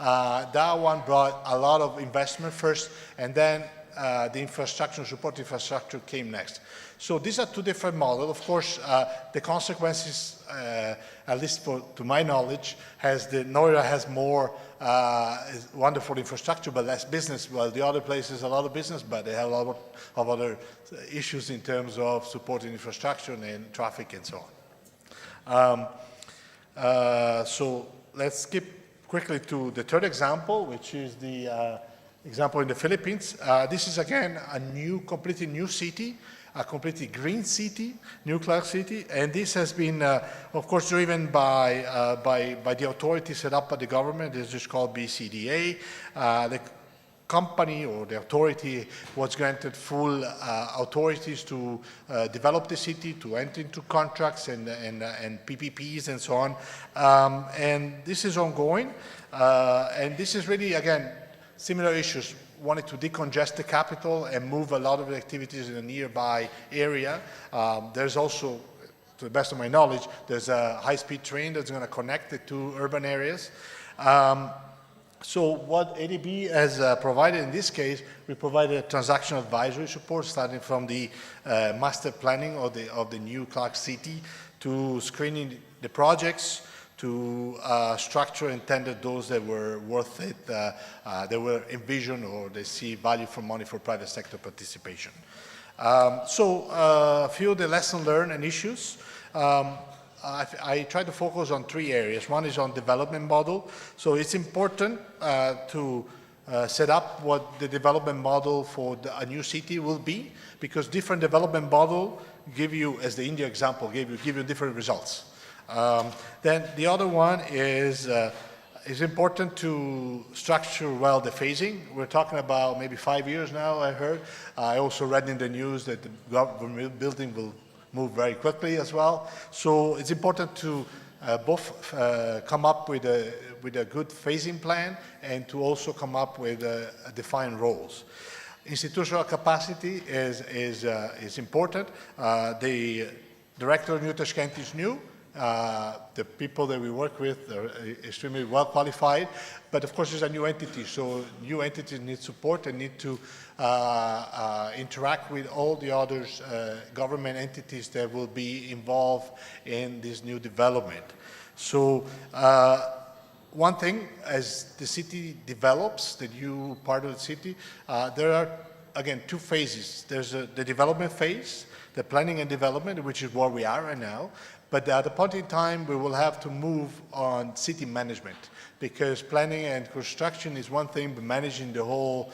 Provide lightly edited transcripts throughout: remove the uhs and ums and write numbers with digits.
That one brought a lot of investment first, and then the infrastructure, support infrastructure came next. So these are two different models. Of course, the consequences, at least to my knowledge, Noira has more wonderful infrastructure, but less business. Well, the other place is a lot of business, but they have a lot of other issues in terms of supporting infrastructure and traffic and so on. So let's skip quickly to the third example, which is the example in the Philippines. This is again a completely new city, a completely green city, nuclear city, and this has been, of course, driven by the authority set up by the government. This is called BCDA. The company or the authority was granted full authorities to develop the city, to enter into contracts and PPPs and so on. And this is ongoing, and this is really, again, similar issues. Wanted to decongest the capital and move a lot of the activities in a nearby area. There's also, to the best of my knowledge, there's a high-speed train that's going to connect the two urban areas. So what ADB has provided in this case, we provided a transaction advisory support starting from the master planning of the new Clark City to screening the projects, to structure and tender those that were worth it, that were envisioned or they see value for money for private sector participation. So a few of the lessons learned and issues. I try to focus on three areas. One is on development model. So it's important to set up what the development model for a new city will be, because different development model give you, as the India example give you different results. Then the other one is important to structure well the phasing. We're talking about maybe 5 years now, I heard. I also read in the news that the government building will move very quickly as well. So it's important to both come up with a good phasing plan and to also come up with defined roles. Institutional capacity is important. The director of New Tashkent is new. The people that we work with are extremely well qualified, but of course it's a new entity, so new entities need support and need to interact with all the other government entities that will be involved in this new development. So one thing, as the city develops, the new part of the city, there are, again, two phases. There's the development phase, the planning and development, which is where we are right now. But at a point in time, we will have to move on city management, because planning and construction is one thing, but managing the whole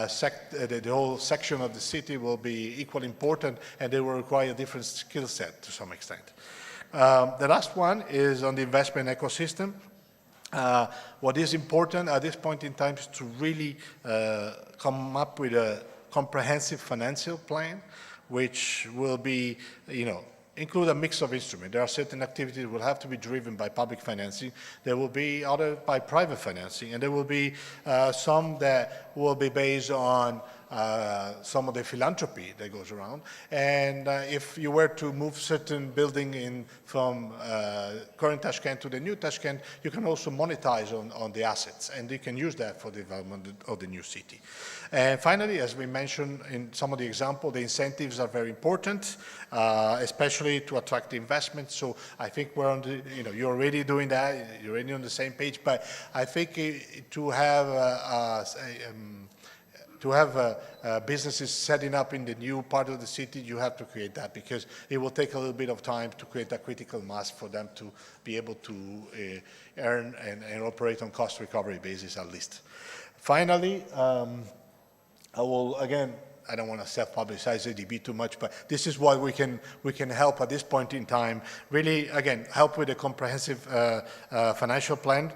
section of the city will be equally important, and they will require a different skill set to some extent. The last one is on the investment ecosystem. What is important at this point in time is to really come up with a comprehensive financial plan, which will be, include a mix of instruments. There are certain activities that will have to be driven by public financing. There will be other by private financing, and there will be some that will be based on some of the philanthropy that goes around. And if you were to move certain building from current Tashkent to the new Tashkent, you can also monetize on the assets, and you can use that for the development of the new city. And finally, as we mentioned in some of the examples, the incentives are very important, especially to attract the investment. So I think we're on the, you're already doing that, you're already on the same page, but I think to have businesses setting up in the new part of the city, you have to create that, because it will take a little bit of time to create a critical mass for them to be able to earn and operate on cost recovery basis at least. Finally, I will, again, I don't want to self-publicize ADB too much, but this is what we can help at this point in time. Really, again, help with a comprehensive financial plan,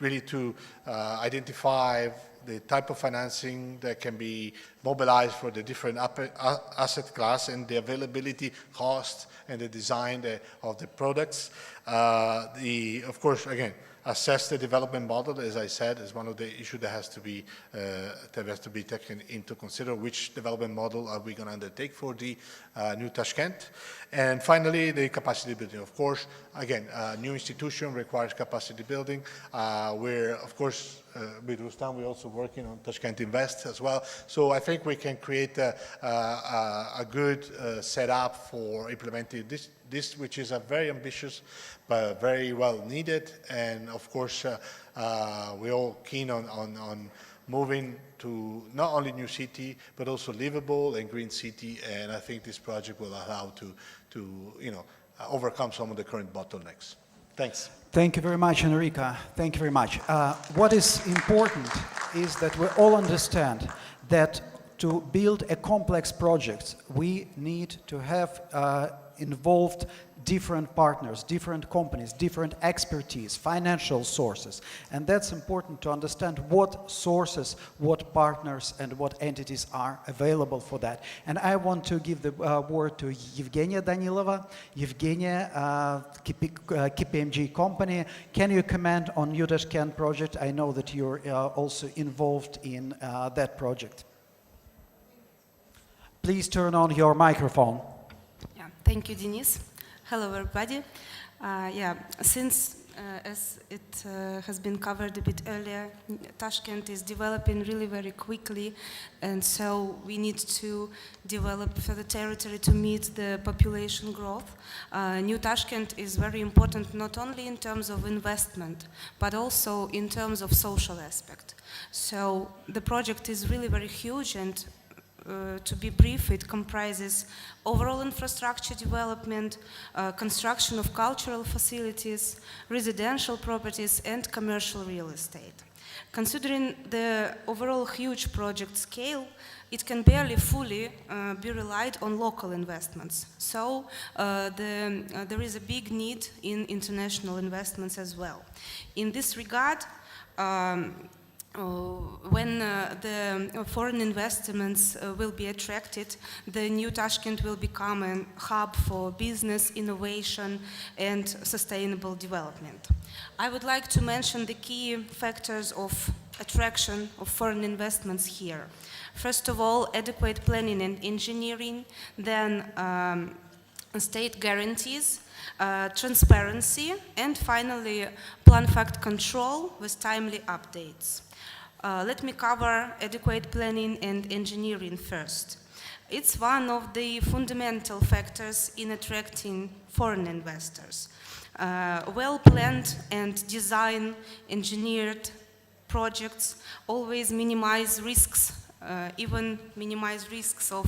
really to identify the type of financing that can be mobilized for the different asset class and the availability, cost, and the design of the products. Of course, again, assess the development model, as I said, is one of the issues that has to be taken into consider. Which development model are we going to undertake for the new Tashkent? And finally, the capacity building. Of course, again, a new institution requires capacity building. We're, of course, with Rustam, we're also working on Tashkent Invest as well. So I think we can create a good setup for implementing this, which is a very ambitious but very well needed. And of course, we're all keen on moving to not only new city, but also livable and green city. And I think this project will allow to overcome some of the current bottlenecks. Thanks. Thank you very much, Enrica. Thank you very much. What is important is that we all understand that to build a complex project, we need to have involved different partners, different companies, different expertise, financial sources. And that's important to understand what sources, what partners, and what entities are available for that. And I want to give the word to Evgenia Danilova. Evgenia, KPMG company. Can you comment on New Tashkent project? I know that you're also involved in that project. Please turn on your microphone. Yeah, thank you, Denis. Hello, everybody. Since, as it has been covered a bit earlier, Tashkent is developing really very quickly, and so we need to develop further territory to meet the population growth. New Tashkent is very important not only in terms of investment, but also in terms of social aspect. So the project is really very huge, and to be brief, it comprises overall infrastructure development, construction of cultural facilities, residential properties, and commercial real estate. Considering the overall huge project scale, it can barely fully be relied on local investments. So there is a big need in international investments as well. In this regard, when the foreign investments will be attracted, the new Tashkent will become a hub for business, innovation, and sustainable development. I would like to mention the key factors of attraction of foreign investments here. First of all, adequate planning and engineering, then state guarantees, transparency, and finally, plan fact control with timely updates. Let me cover adequate planning and engineering first. It's one of the fundamental factors in attracting foreign investors. Well-planned and design-engineered projects always minimize risks, even minimize risks of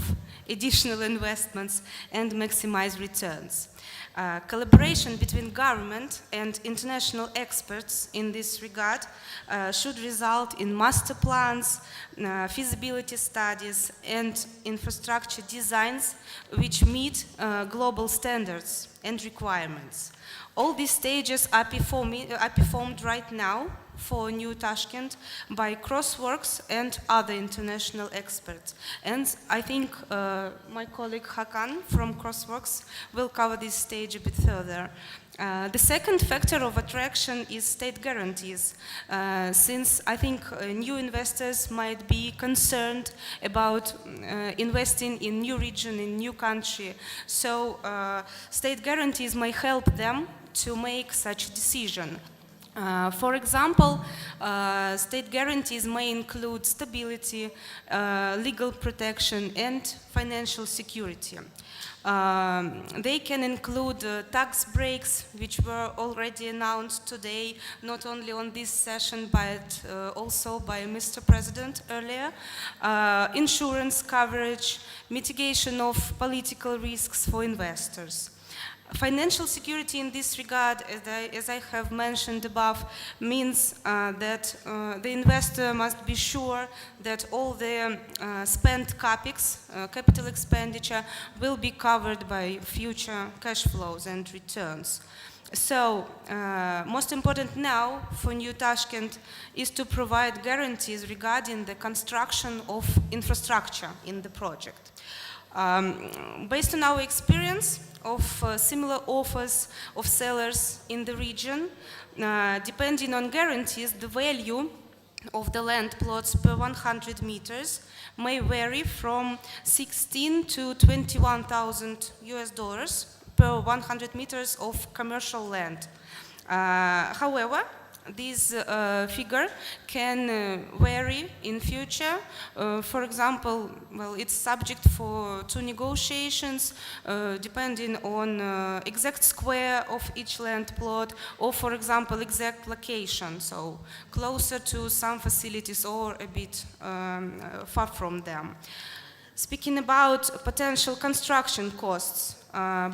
additional investments and maximize returns. Collaboration between government and international experts in this regard should result in master plans, feasibility studies, and infrastructure designs which meet global standards and requirements. All these stages are performed right now for New Tashkent by Crossworks and other international experts. And I think my colleague Hakan from Crossworks will cover this stage a bit further. The second factor of attraction is state guarantees, since I think new investors might be concerned about investing in new region, in new country. So state guarantees may help them to make such a decision. For example, state guarantees may include stability, legal protection, and financial security. They can include tax breaks, which were already announced today, not only on this session, but also by Mr. President earlier, insurance coverage, mitigation of political risks for investors. Financial security in this regard, as I have mentioned above, means that the investor must be sure that all the spent capex, capital expenditure, will be covered by future cash flows and returns. So, most important now for New Tashkent is to provide guarantees regarding the construction of infrastructure in the project. Based on our experience of similar offers of sellers in the region, depending on guarantees, the value of the land plots per 100 meters may vary from 16 to 21,000 US dollars per 100 meters of commercial land. However, this figure can vary in future. For example, well, it's subject to negotiations depending on exact square of each land plot, or for example, exact location, so closer to some facilities or a bit far from them. Speaking about potential construction costs,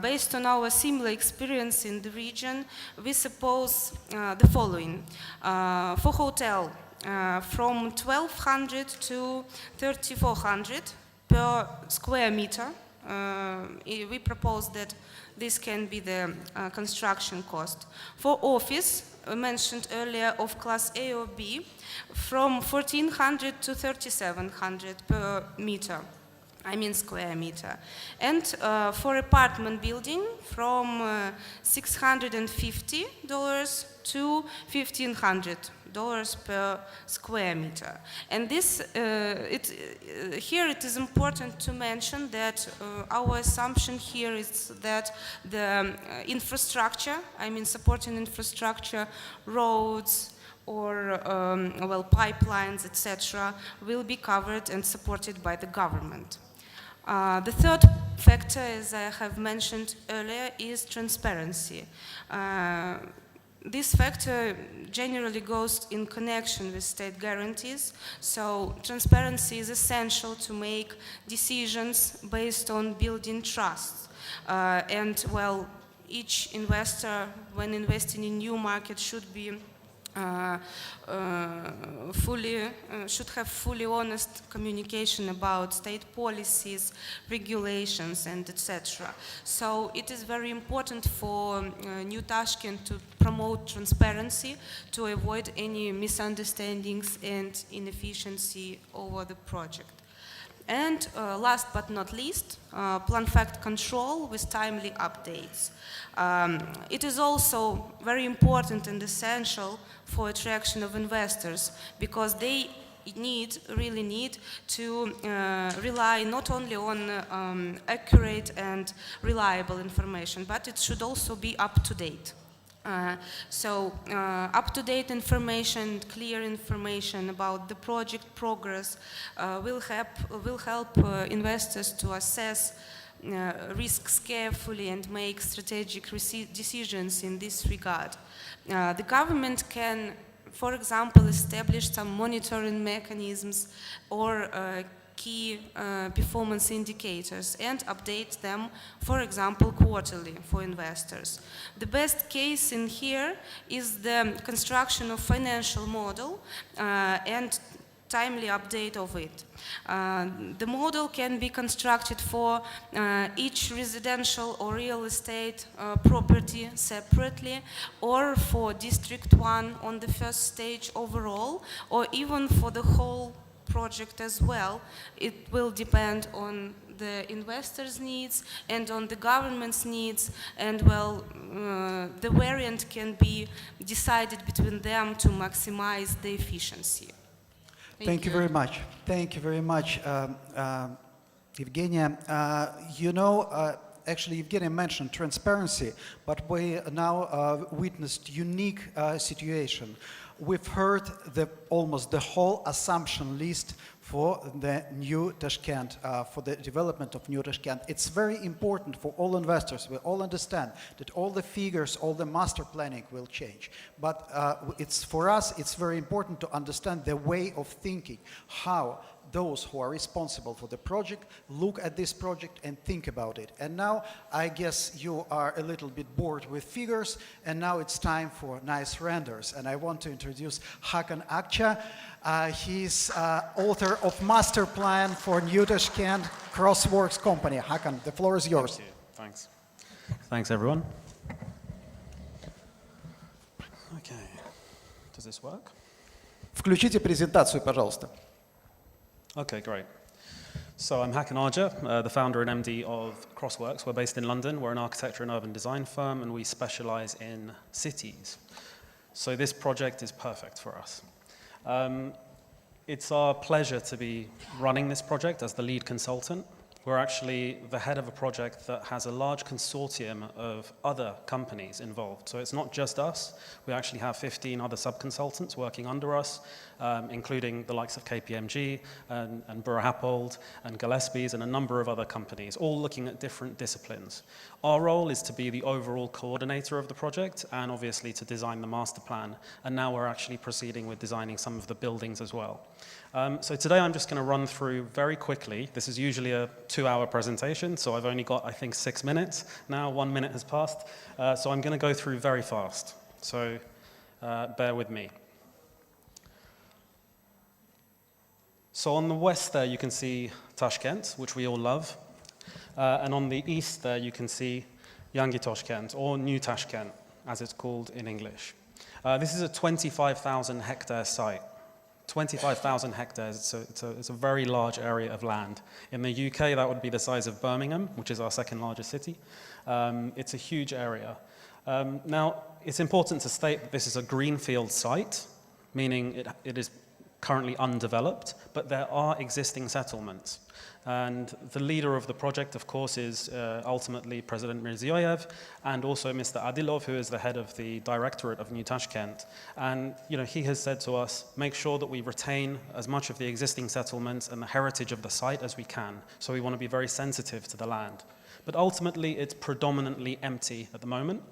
based on our similar experience in the region, we suppose the following. For hotel, from 1,200 to 3,400 per square meter, we propose that this can be the construction cost. For office, mentioned earlier, of class A or B, from 1,400 to 3,700 per meter. I mean square meter. And for apartment building, from $650 to $1,500 per square meter. And this, here it is important to mention that our assumption here is that the infrastructure, I mean supporting infrastructure, roads, or well, pipelines, etc., will be covered and supported by the government. The third factor, as I have mentioned earlier, is transparency. This factor generally goes in connection with state guarantees, so transparency is essential to make decisions based on building trust. And well, each investor, when investing in new market, should be should have fully honest communication about state policies, regulations, and etc. So it is very important for New Tashkent to promote transparency to avoid any misunderstandings and inefficiency over the project. And last but not least, plan fact control with timely updates. It is also very important and essential for attraction of investors, because they really need to rely not only on accurate and reliable information, but it should also be up to date. Up-to-date information, clear information about the project progress will help investors to assess risks carefully and make strategic decisions in this regard. The government can, for example, establish some monitoring mechanisms or key performance indicators and update them, for example, quarterly for investors. The best case in here is the construction of financial model and timely update of it. The model can be constructed for each residential or real estate property separately, or for District 1 on the first stage overall, or even for the whole project as well. It will depend on the investors' needs and on the government's needs, and well, the variant can be decided between them to maximize the efficiency. Thank you very much. Thank you very much, Evgenia. Actually, Evgenia mentioned transparency, but we now witnessed unique situation. We've heard almost the whole assumption list for the new Tashkent, for the development of new Tashkent. It's very important for all investors. We all understand that all the figures, all the master planning will change. But for us, it's very important to understand the way of thinking, how those who are responsible for the project look at this project and think about it. And now I guess you are a little bit bored with figures, and now it's time for nice renders. And I want to introduce Hakan Akça. He's author of Master Plan for New Tashkent Crossworks Company. Hakan, the floor is yours. Thank you. Thanks. Thanks, everyone. Does this work? Включите презентацию, пожалуйста. Okay, great. So I'm Hakan Arja, the founder and MD of Crossworks. We're based in London. We're an architecture and urban design firm, and we specialize in cities. So this project is perfect for us. It's our pleasure to be running this project as the lead consultant. We're actually the head of a project that has a large consortium of other companies involved. So it's not just us. We actually have 15 other sub-consultants working under us, including the likes of KPMG and Bura Happold and Gillespie's and a number of other companies, all looking at different disciplines. Our role is to be the overall coordinator of the project and obviously to design the master plan. And now we're actually proceeding with designing some of the buildings as well. So today I'm just going to run through very quickly. This is usually a 2-hour presentation, so I've only got, I think, 6 minutes. Now 1 minute has passed, so I'm going to go through very fast. So bear with me. So on the west there you can see Tashkent, which we all love. And on the east there you can see Yangi Tashkent, or New Tashkent, as it's called in English. This is a 25,000 hectare site. 25,000 hectares, it's a very large area of land. In the UK, that would be the size of Birmingham, which is our second largest city. It's a huge area. Now, it's important to state that this is a greenfield site, meaning it is currently undeveloped, but there are existing settlements. And the leader of the project, of course, is ultimately President Mirziyoyev, and also Mr. Adilov, who is the head of the directorate of New Tashkent. And he has said to us, make sure that we retain as much of the existing settlements and the heritage of the site as we can. So we want to be very sensitive to the land. But ultimately, it's predominantly empty at the moment.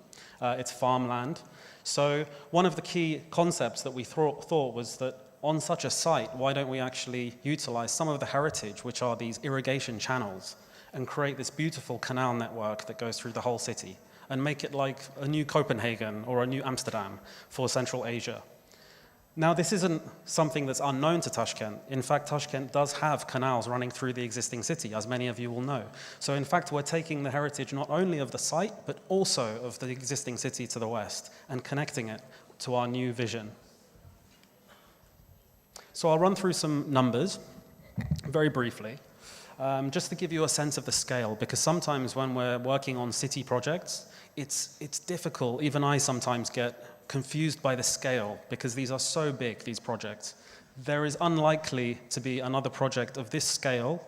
It's farmland. So one of the key concepts that we thought was that on such a site, why don't we actually utilize some of the heritage, which are these irrigation channels, and create this beautiful canal network that goes through the whole city, and make it like a new Copenhagen or a new Amsterdam for Central Asia. Now, this isn't something that's unknown to Tashkent. In fact, Tashkent does have canals running through the existing city, as many of you will know. So in fact, we're taking the heritage not only of the site, but also of the existing city to the west, and connecting it to our new vision. So I'll run through some numbers very briefly, just to give you a sense of the scale, because sometimes when we're working on city projects, it's difficult. Even I sometimes get confused by the scale, because these are so big, these projects. There is unlikely to be another project of this scale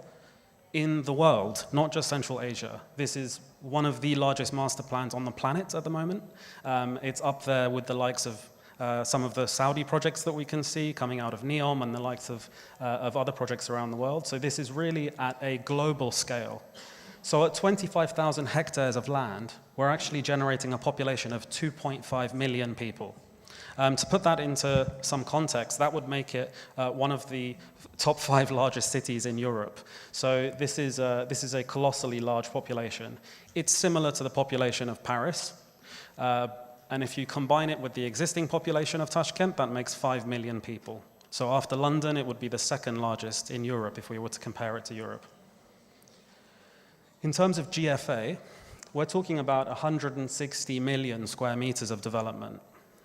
in the world, not just Central Asia. This is one of the largest master plans on the planet at the moment. It's up there with the likes of some of the Saudi projects that we can see coming out of NEOM and the likes of other projects around the world. So this is really at a global scale. So at 25,000 hectares of land, we're actually generating a population of 2.5 million people. To put that into some context, that would make it one of the top 5 largest cities in Europe. So this is a colossally large population. It's similar to the population of Paris. And if you combine it with the existing population of Tashkent, that makes 5 million people. So after London, it would be the second largest in Europe if we were to compare it to Europe. In terms of GFA, we're talking about 160 million square meters of development.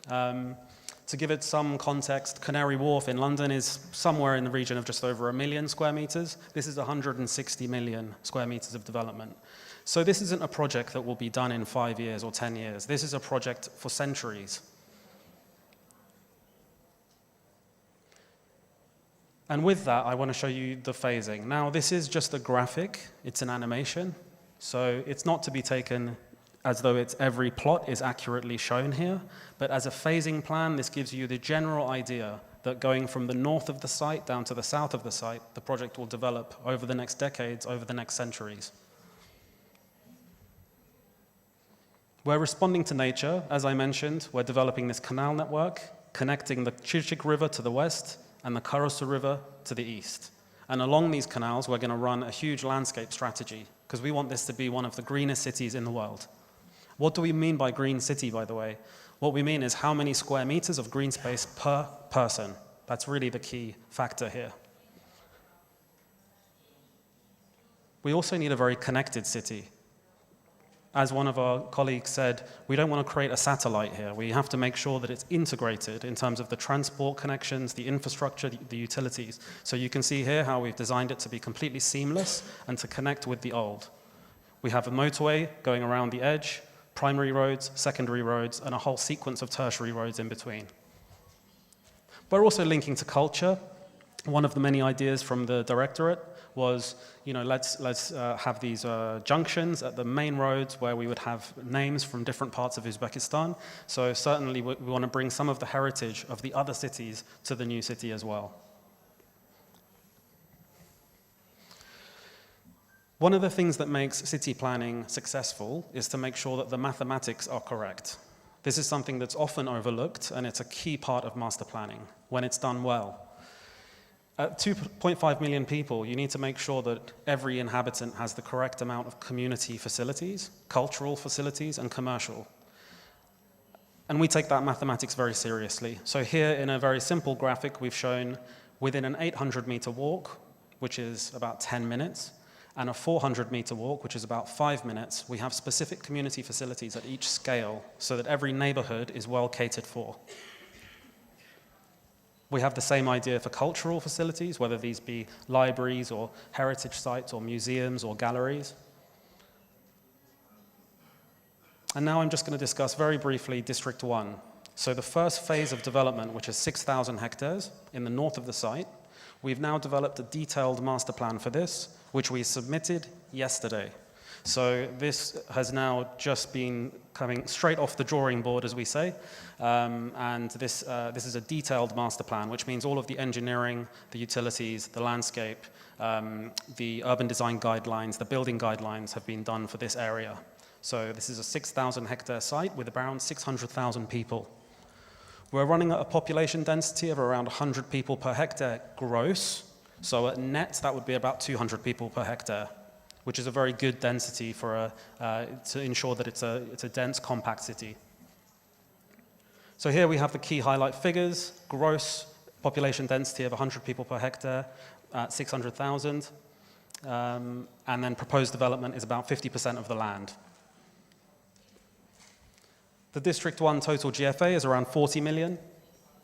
To give it some context, Canary Wharf in London is somewhere in the region of just over 1 million square meters. This is 160 million square meters of development. So this isn't a project that will be done in 5 years or 10 years. This is a project for centuries. And with that, I want to show you the phasing. Now, this is just a graphic. It's an animation. So it's not to be taken as though every plot is accurately shown here. But as a phasing plan, this gives you the general idea that going from the north of the site down to the south of the site, the project will develop over the next decades, over the next centuries. We're responding to nature. As I mentioned, we're developing this canal network, connecting the Chirchik River to the west and the Karosu River to the east. And along these canals, we're going to run a huge landscape strategy, because we want this to be one of the greenest cities in the world. What do we mean by green city, by the way? What we mean is how many square meters of green space per person. That's really the key factor here. We also need a very connected city. As one of our colleagues said, we don't want to create a satellite here. We have to make sure that it's integrated in terms of the transport connections, the infrastructure, the utilities. So you can see here how we've designed it to be completely seamless and to connect with the old. We have a motorway going around the edge, primary roads, secondary roads, and a whole sequence of tertiary roads in between. We're also linking to culture. One of the many ideas from the directorate was, let's have these junctions at the main roads where we would have names from different parts of Uzbekistan. So certainly we want to bring some of the heritage of the other cities to the new city as well. One of the things that makes city planning successful is to make sure that the mathematics are correct. This is something that's often overlooked, and it's a key part of master planning when it's done well. At 2.5 million people, you need to make sure that every inhabitant has the correct amount of community facilities, cultural facilities, and commercial. And we take that mathematics very seriously. So here in a very simple graphic, we've shown within an 800-meter walk, which is about 10 minutes, and a 400-meter walk, which is about 5 minutes, we have specific community facilities at each scale so that every neighborhood is well catered for. We have the same idea for cultural facilities, whether these be libraries or heritage sites or museums or galleries. And now I'm just going to discuss very briefly District 1. So the first phase of development, which is 6,000 hectares in the north of the site, we've now developed a detailed master plan for this, which we submitted yesterday. So this has now just been coming straight off the drawing board, as we say, and this is a detailed master plan, which means all of the engineering, the utilities, the landscape, the urban design guidelines, the building guidelines have been done for this area. So this is a 6,000 hectare site with around 600,000 people. We're running at a population density of around 100 people per hectare gross, so at net that would be about 200 people per hectare, which is a very good density for to ensure that it's a dense, compact city. So here we have the key highlight figures: gross population density of 100 people per hectare at 600,000, and then proposed development is about 50% of the land. The District 1 total GFA is around 40 million,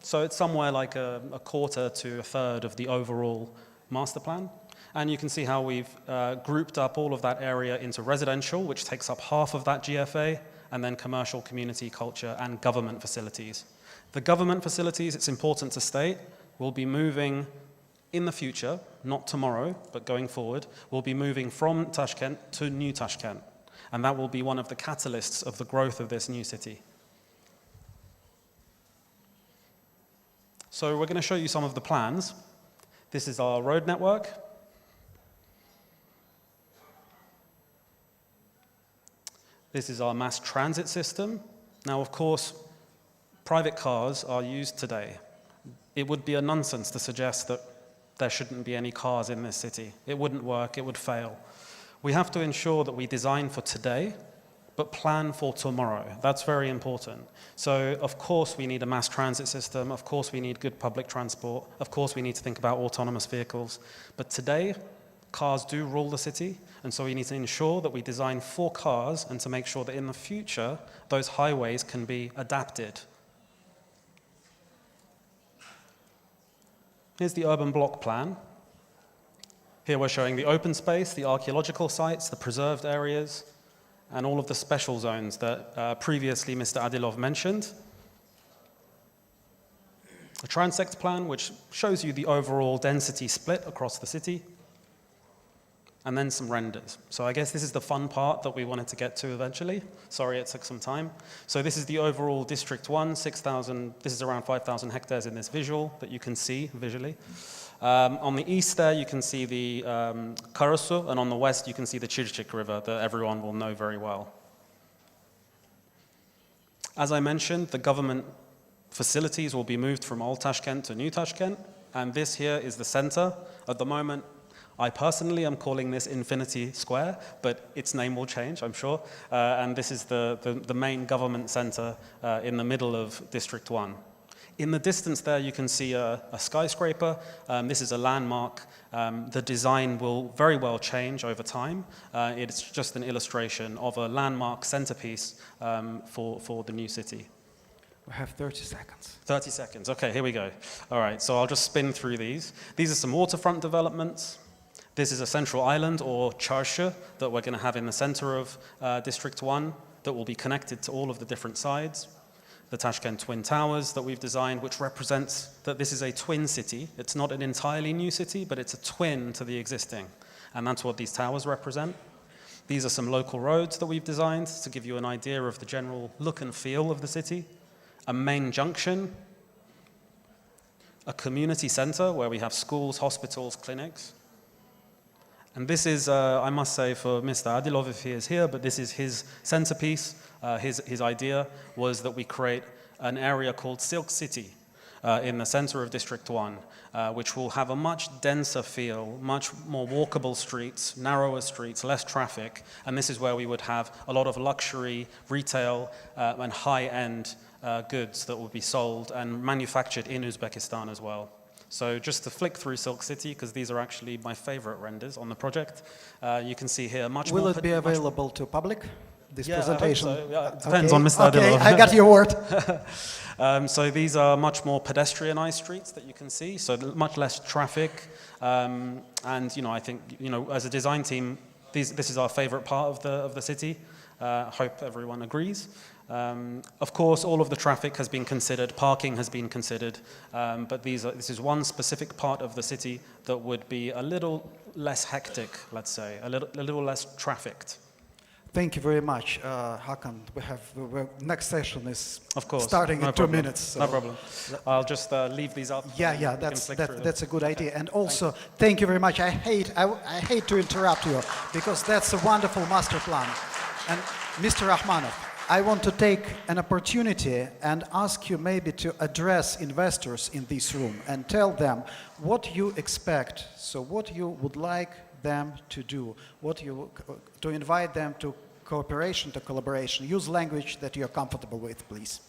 so it's somewhere like a quarter to a third of the overall master plan. And you can see how we've grouped up all of that area into residential, which takes up half of that GFA, and then commercial, community, culture, and government facilities. The government facilities, it's important to state, will be moving in the future, not tomorrow, but going forward, will be moving from Tashkent to New Tashkent. And that will be one of the catalysts of the growth of this new city. So we're going to show you some of the plans. This is our road network. This is our mass transit system. Now, of course, private cars are used today. It would be a nonsense to suggest that there shouldn't be any cars in this city. It wouldn't work, it would fail. We have to ensure that we design for today, but plan for tomorrow. That's very important. So, of course, we need a mass transit system. Of course, we need good public transport. Of course, we need to think about autonomous vehicles. But today, cars do rule the city, and so we need to ensure that we design for cars and to make sure that in the future, those highways can be adapted. Here's the urban block plan. Here we're showing the open space, the archaeological sites, the preserved areas, and all of the special zones that previously Mr. Adilov mentioned. A transect plan, which shows you the overall density split across the city, and then some renders. So I guess this is the fun part that we wanted to get to eventually. Sorry, it took some time. So this is the overall District 1, 6,000, this is around 5,000 hectares in this visual that you can see visually. On the east there, you can see the Karasu, and on the west, you can see the Chirchik River that everyone will know very well. As I mentioned, the government facilities will be moved from Old Tashkent to New Tashkent, and this here is the center. At the moment, I personally am calling this Infinity Square, but its name will change, I'm sure. And this is the main government center in the middle of District 1. In the distance there, you can see a skyscraper. This is a landmark. The design will very well change over time. It's just an illustration of a landmark centerpiece for the new city. We have 30 seconds. 30 seconds. Okay, here we go. All right, so I'll just spin through these. These are some waterfront developments. This is a central island, or çarşı, that we're going to have in the center of District 1 that will be connected to all of the different sides. The Tashkent Twin Towers that we've designed, which represents that this is a twin city. It's not an entirely new city, but it's a twin to the existing. And that's what these towers represent. These are some local roads that we've designed to give you an idea of the general look and feel of the city. A main junction, a community center where we have schools, hospitals, clinics. And this is, I must say, for Mr. Adilov, if he is here, but this is his centerpiece. His idea was that we create an area called Silk City in the center of District 1, which will have a much denser feel, much more walkable streets, narrower streets, less traffic. And this is where we would have a lot of luxury, retail, and high-end goods that will be sold and manufactured in Uzbekistan as well. So just to flick through Silk City, because these are actually my favorite renders on the project, you can see here much more... Will it be available to public, this presentation? I hope so. Yeah, it depends on Mr. Okay, Adilov. I got your word. So these are much more pedestrianized streets that you can see, so much less traffic. And I think as a design team, this is our favorite part of the city. Hope everyone agrees. Of course, all of the traffic has been considered, parking has been considered, but this is one specific part of the city that would be a little less hectic, let's say, a little less trafficked. Thank you very much, Hakan. Next session is Of course, starting no in problem. 2 minutes. So. No problem. I'll just leave these up. Yeah, that's a good idea. And also, thank you very much. I hate to interrupt you because that's a wonderful master plan. And Mr. Rahmanov, I want to take an opportunity and ask you maybe to address investors in this room and tell them what you expect, so what you would like them to do, to invite them to cooperation, to collaboration. Use language that you're comfortable with, please.